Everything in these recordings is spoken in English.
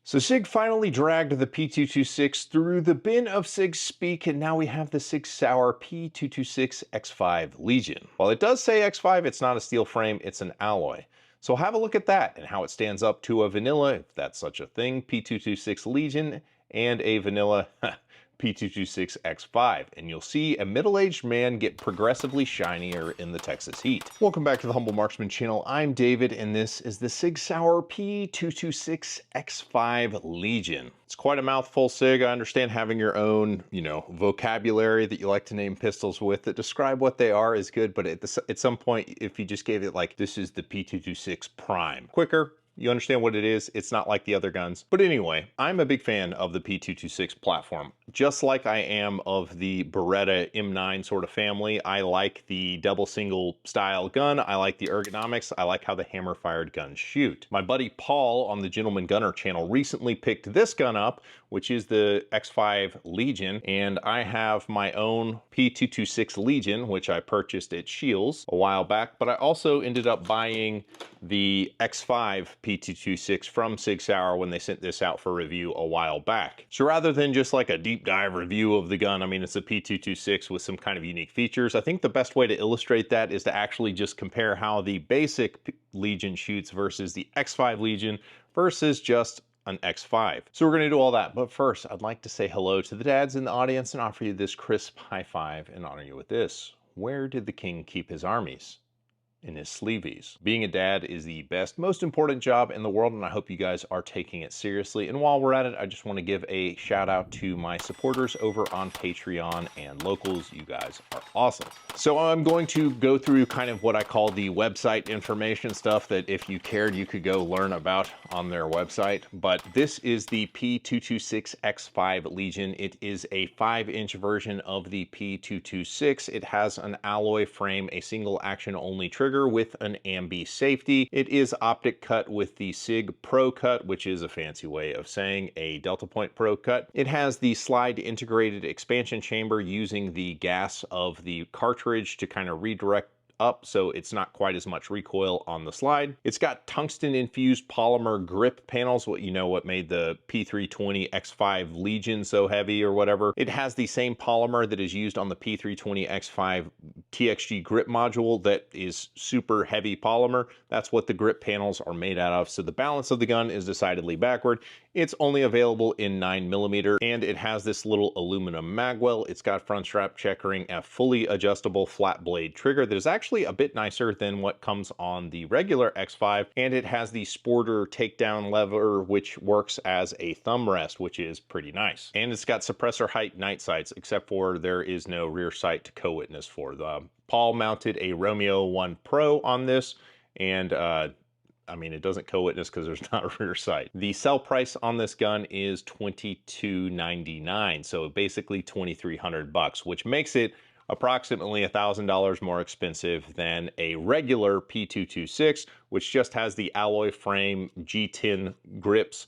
So Sig finally dragged the P226 through the bin of Sig speak, and now we have the Sig Sauer P226 XFive Legion. While it does say XFive, it's not a steel frame, it's an alloy. So have a look at that and how it stands up to a vanilla, if that's such a thing, P226 Legion and a vanilla P226 XFive, and you'll see a middle-aged man get progressively shinier in the Texas heat. Welcome back to the Humble Marksman channel. I'm David, and this is the Sig Sauer P226 XFive Legion. It's quite a mouthful, Sig. I understand having your own, vocabulary that you like to name pistols with that describe what they are is good, but at some point, if you just gave it like, this is the P226 Prime. Quicker, you understand what it is. It's not like the other guns. But anyway, I'm a big fan of the P226 platform. Just like I am of the Beretta M9 sort of family, I like the double single style gun. I like the ergonomics. I like how the hammer fired guns shoot. My buddy Paul on the Gentleman Gunner channel recently picked this gun up, which is the XFive Legion, and I have my own P226 Legion, which I purchased at Shields a while back, but I also ended up buying the XFive P226 from Sig Sauer when they sent this out for review a while back. So rather than just like a deep dive review of the gun, I mean, it's a P226 with some kind of unique features. I think the best way to illustrate that is to actually just compare how the basic Legion shoots versus the XFive Legion versus just an XFive. So we're gonna do all that, but first I'd like to say hello to the dads in the audience and offer you this crisp high five and honor you with this. Where did the king keep his armies? In his sleeveys. Being a dad is the best, most important job in the world, and I hope you guys are taking it seriously. And while we're at it, I just want to give a shout out to my supporters over on Patreon and locals. You guys are awesome. So I'm going to go through kind of what I call the website information stuff that if you cared, you could go learn about on their website. But this is the P226 XFive Legion. It is a 5-inch version of the P226. It has an alloy frame, a single action only trigger with an ambi safety. It is optic cut with the Sig Pro Cut, which is a fancy way of saying a Delta Point Pro Cut. It has the slide integrated expansion chamber using the gas of the cartridge to kind of redirect up, so it's not quite as much recoil on the slide. It's got tungsten infused polymer grip panels, what made the P320 XFive Legion so heavy or whatever. It has the same polymer that is used on the P320 XFive TXG grip module that is super heavy polymer. That's what the grip panels are made out of. So the balance of the gun is decidedly backward. It's only available in 9mm, and it has this little aluminum magwell. It's got front strap checkering, a fully adjustable flat blade trigger that is actually a bit nicer than what comes on the regular XFive, and it has the Sporter takedown lever, which works as a thumb rest, which is pretty nice. And it's got suppressor height night sights, except for there is no rear sight to co-witness for. Paul mounted a Romeo 1 Pro on this, and I mean, it doesn't co-witness because there's not a rear sight. The sell price on this gun is $22.99, so basically $2,300, which makes it approximately $1,000 more expensive than a regular P226, which just has the alloy frame G10 grips.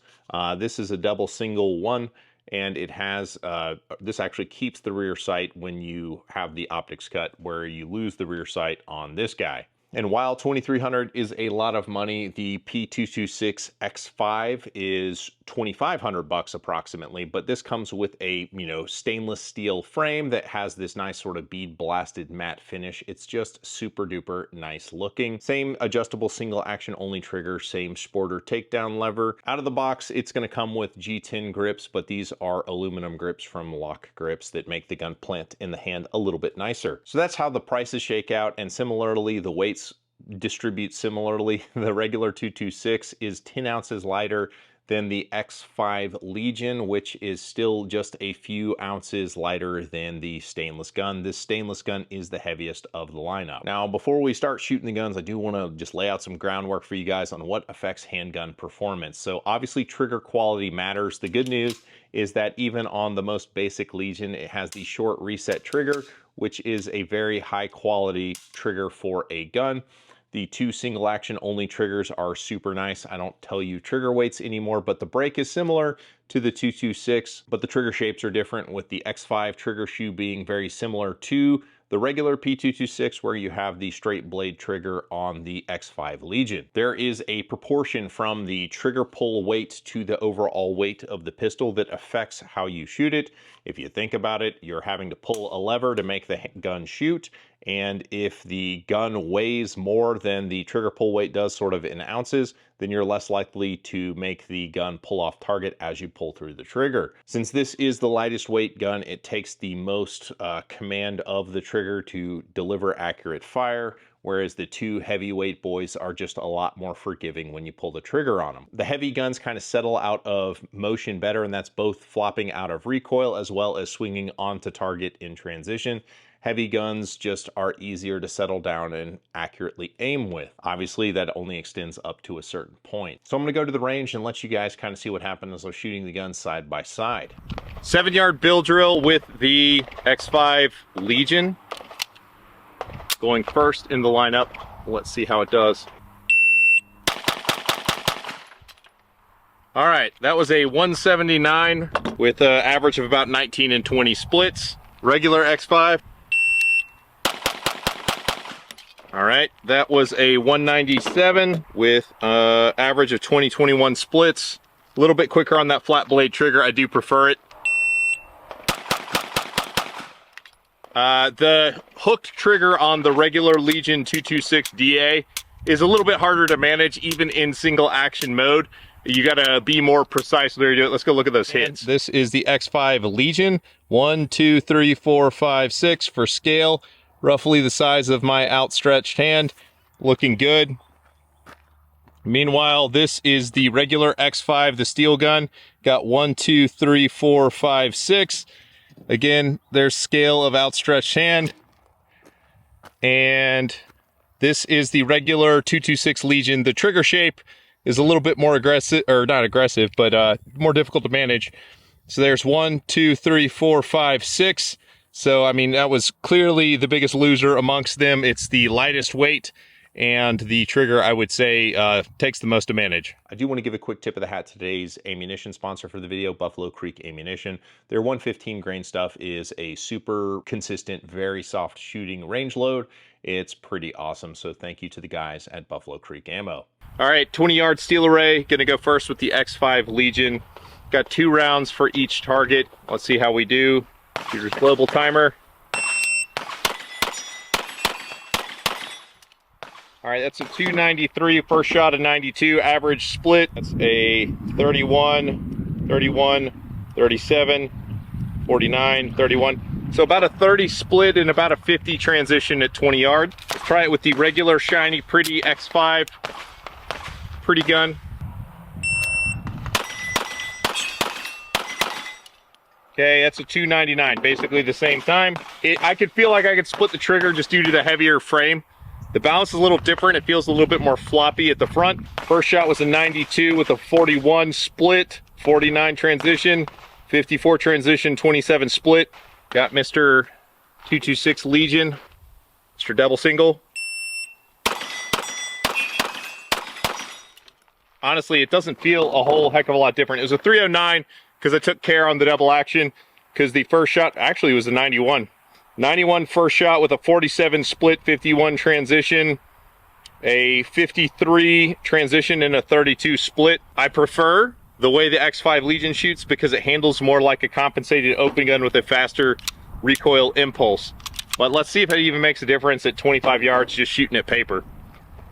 This is a double single one, and it has, this actually keeps the rear sight when you have the optics cut, where you lose the rear sight on this guy. And while $2,300 is a lot of money, the P226 XFive is $2,500 approximately, but this comes with a, stainless steel frame that has this nice sort of bead blasted matte finish. It's just super duper nice looking. Same adjustable single action only trigger, same Sporter takedown lever. Out of the box, it's gonna come with G10 grips, but these are aluminum grips from LOK Grips that make the gun plant in the hand a little bit nicer. So that's how the prices shake out, and similarly, the weights distribute similarly. The regular 226 is 10 ounces lighter than the XFive Legion, which is still just a few ounces lighter than the stainless gun. This stainless gun is the heaviest of the lineup. Now, before we start shooting the guns, I do want to just lay out some groundwork for you guys on what affects handgun performance. So obviously trigger quality matters. The good news is that even on the most basic Legion, it has the short reset trigger, which is a very high quality trigger for a gun. The 2 single action only triggers are super nice. I don't tell you trigger weights anymore, but the break is similar to the 226, but the trigger shapes are different, with the XFive trigger shoe being very similar to the regular P226 where you have the straight blade trigger on the XFive Legion. There is a proportion from the trigger pull weight to the overall weight of the pistol that affects how you shoot it. If you think about it, you're having to pull a lever to make the gun shoot, and if the gun weighs more than the trigger pull weight does, sort of in ounces, then you're less likely to make the gun pull off target as you pull through the trigger. Since this is the lightest weight gun, it takes the most command of the trigger to deliver accurate fire, whereas the two heavyweight boys are just a lot more forgiving when you pull the trigger on them. The heavy guns kind of settle out of motion better, and that's both flopping out of recoil as well as swinging onto target in transition. Heavy guns just are easier to settle down and accurately aim with. Obviously, that only extends up to a certain point. So I'm gonna go to the range and let you guys kind of see what happened as I was shooting the guns side by side. 7-yard bill drill with the XFive Legion. Going first in the lineup. Let's see how it does. All right, that was a 179 with an average of about 19 and 20 splits. Regular XFive. All right, that was a 197 with average of 20-21 splits. A little bit quicker on that flat blade trigger. I do prefer it. The hooked trigger on the regular Legion 226 DA is a little bit harder to manage even in single action mode. You gotta be more precise when you do it. Let's go look at those hits. This is the XFive Legion. 1, 2, 3, 4, 5, 6 for scale. Roughly the size of my outstretched hand. Looking good. Meanwhile, this is the regular XFive, the steel gun. Got 1, 2, 3, 4, 5, 6. Again, there's scale of outstretched hand. And this is the regular 226 Legion. The trigger shape is a little bit more aggressive, or not aggressive, but more difficult to manage. So there's 1, 2, 3, 4, 5, 6. So, I mean, that was clearly the biggest loser amongst them. It's the lightest weight, and the trigger, I would say, takes the most to manage. I do want to give a quick tip of the hat to today's ammunition sponsor for the video, Buffalo Creek Ammunition. Their 115 grain stuff is a super consistent, very soft shooting range load. It's pretty awesome, so thank you to the guys at Buffalo Creek Ammo. All right, 20-yard steel array. Gonna go first with the XFive Legion. Got 2 rounds for each target. Let's see how we do. Here's global timer. All right, that's a 293, first shot of 92, average split. That's a 31, 31, 37, 49, 31. So about a 30 split and about a 50 transition at 20 yards. Let's try it with the regular, shiny, pretty XFive pretty gun. Okay, that's a 299, basically the same time. I could feel like I could split the trigger just due to the heavier frame. The balance is a little different. It feels a little bit more floppy at the front. First shot was a 92 with a 41 split, 49 transition, 54 transition, 27 split. Got Mr. 226 Legion, Mr. Double Single. Honestly, it doesn't feel a whole heck of a lot different. It was a 309 because I took care on the double action, because the first shot actually was a 91. 91 first shot with a 47 split, 51 transition, a 53 transition, and a 32 split. I prefer the way the XFive Legion shoots because it handles more like a compensated open gun with a faster recoil impulse. But let's see if it even makes a difference at 25 yards just shooting at paper.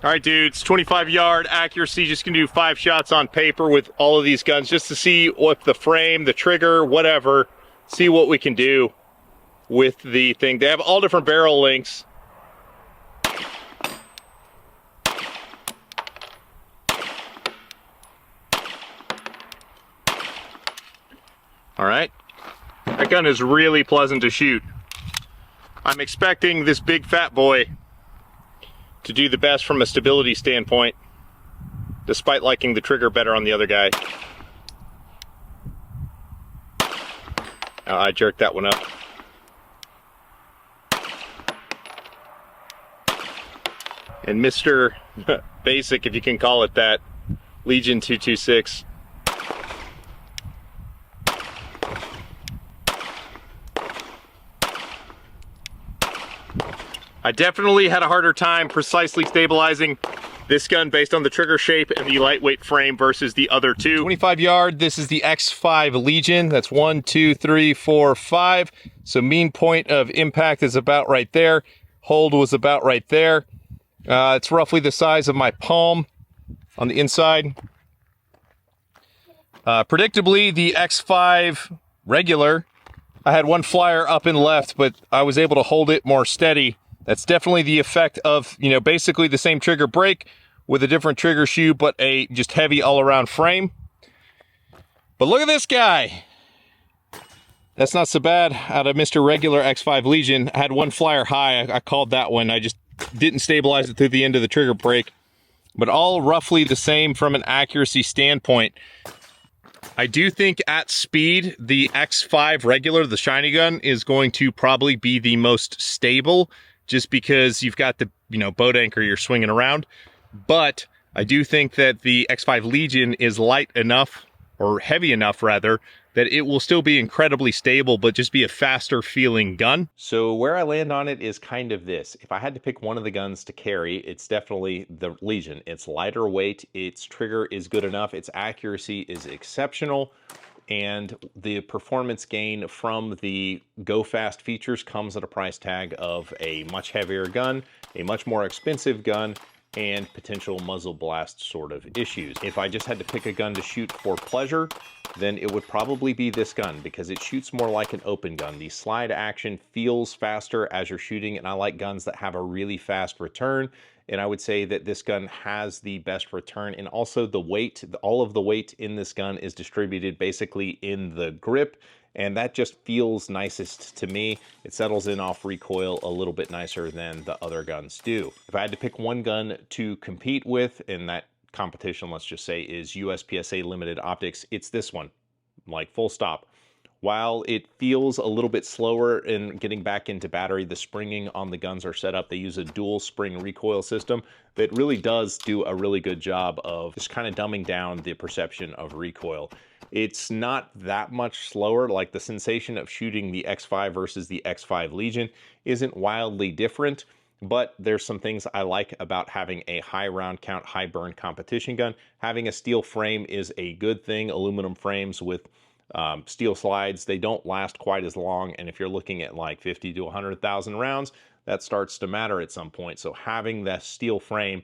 All right, dudes, 25-yard accuracy. Just gonna do 5 shots on paper with all of these guns just to see what the frame, the trigger, whatever, see what we can do with the thing. They have all different barrel lengths. All right, that gun is really pleasant to shoot. I'm expecting this big fat boy to do the best from a stability standpoint, despite liking the trigger better on the other guy. I jerked that one up. And Mr. Basic, if you can call it that, Legion 226. I definitely had a harder time precisely stabilizing this gun based on the trigger shape and the lightweight frame versus the other two. 25 yard, this is the XFive Legion. That's 1, 2, 3, 4, 5. So mean point of impact is about right there. Hold was about right there. It's roughly the size of my palm on the inside. Predictably, the XFive regular, I had one flyer up and left, but I was able to hold it more steady. That's definitely the effect of, you know, basically the same trigger break with a different trigger shoe, but a just heavy all-around frame. But look at this guy. That's not so bad out of Mr. Regular XFive Legion. I had one flyer high. I called that one. I just didn't stabilize it through the end of the trigger break. But all roughly the same from an accuracy standpoint. I do think at speed, the XFive regular, the shiny gun, is going to probably be the most stable, just because you've got the, you know, boat anchor you're swinging around. But I do think that the XFive Legion is light enough, or heavy enough rather, that it will still be incredibly stable, but just be a faster feeling gun. So where I land on it is kind of this. If I had to pick one of the guns to carry, it's definitely the Legion. It's lighter weight, its trigger is good enough, its accuracy is exceptional, and the performance gain from the go fast features comes at a price tag of a much heavier gun, a much more expensive gun, and potential muzzle blast sort of issues. If I just had to pick a gun to shoot for pleasure, then it would probably be this gun, because it shoots more like an open gun. The slide action feels faster as you're shooting, and I like guns that have a really fast return. And I would say that this gun has the best return, and also the weight, all of the weight in this gun is distributed basically in the grip, and that just feels nicest to me. It settles in off recoil a little bit nicer than the other guns do. If I had to pick one gun to compete with, and that competition, let's just say, is USPSA Limited Optics, it's this one, like full stop. While it feels a little bit slower in getting back into battery, the springing on the guns are set up. They use a dual spring recoil system that really does do a really good job of just kind of dumbing down the perception of recoil. It's not that much slower. Like, the sensation of shooting the XFive versus the XFive Legion isn't wildly different, but there's some things I like about having a high round count, high burn competition gun. Having a steel frame is a good thing. Aluminum frames with steel slides, they don't last quite as long, and if you're looking at like 50 to 100,000 rounds, that starts to matter at some point. So having that steel frame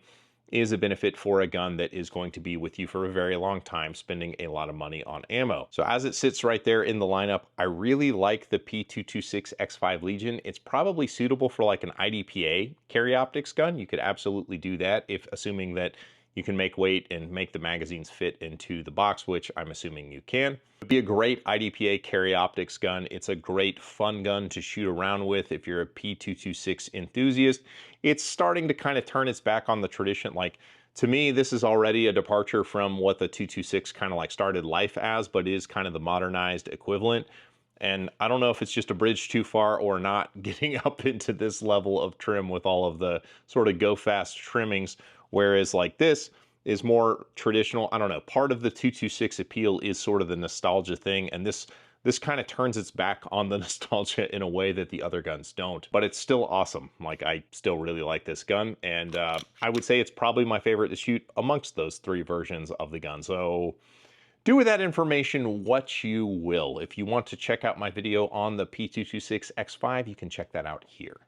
is a benefit for a gun that is going to be with you for a very long time, spending a lot of money on ammo. So as it sits right there in the lineup, I really like the P226 XFive Legion. It's probably suitable for like an IDPA Carry Optics gun. You could absolutely do that, if assuming that you can make weight and make the magazines fit into the box, which I'm assuming you can. It'd be a great IDPA Carry Optics gun. It's a great fun gun to shoot around with if you're a P226 enthusiast. It's starting to kind of turn its back on the tradition. Like, to me, this is already a departure from what the 226 kind of like started life as, but is kind of the modernized equivalent. And I don't know if it's just a bridge too far or not, getting up into this level of trim with all of the sort of go fast trimmings. Whereas like this is more traditional. I don't know, part of the 226 appeal is sort of the nostalgia thing, and this kind of turns its back on the nostalgia in a way that the other guns don't. But it's still awesome. Like, I still really like this gun, and I would say it's probably my favorite to shoot amongst those three versions of the gun. So do with that information what you will. If you want to check out my video on the P226 XFive, you can check that out here.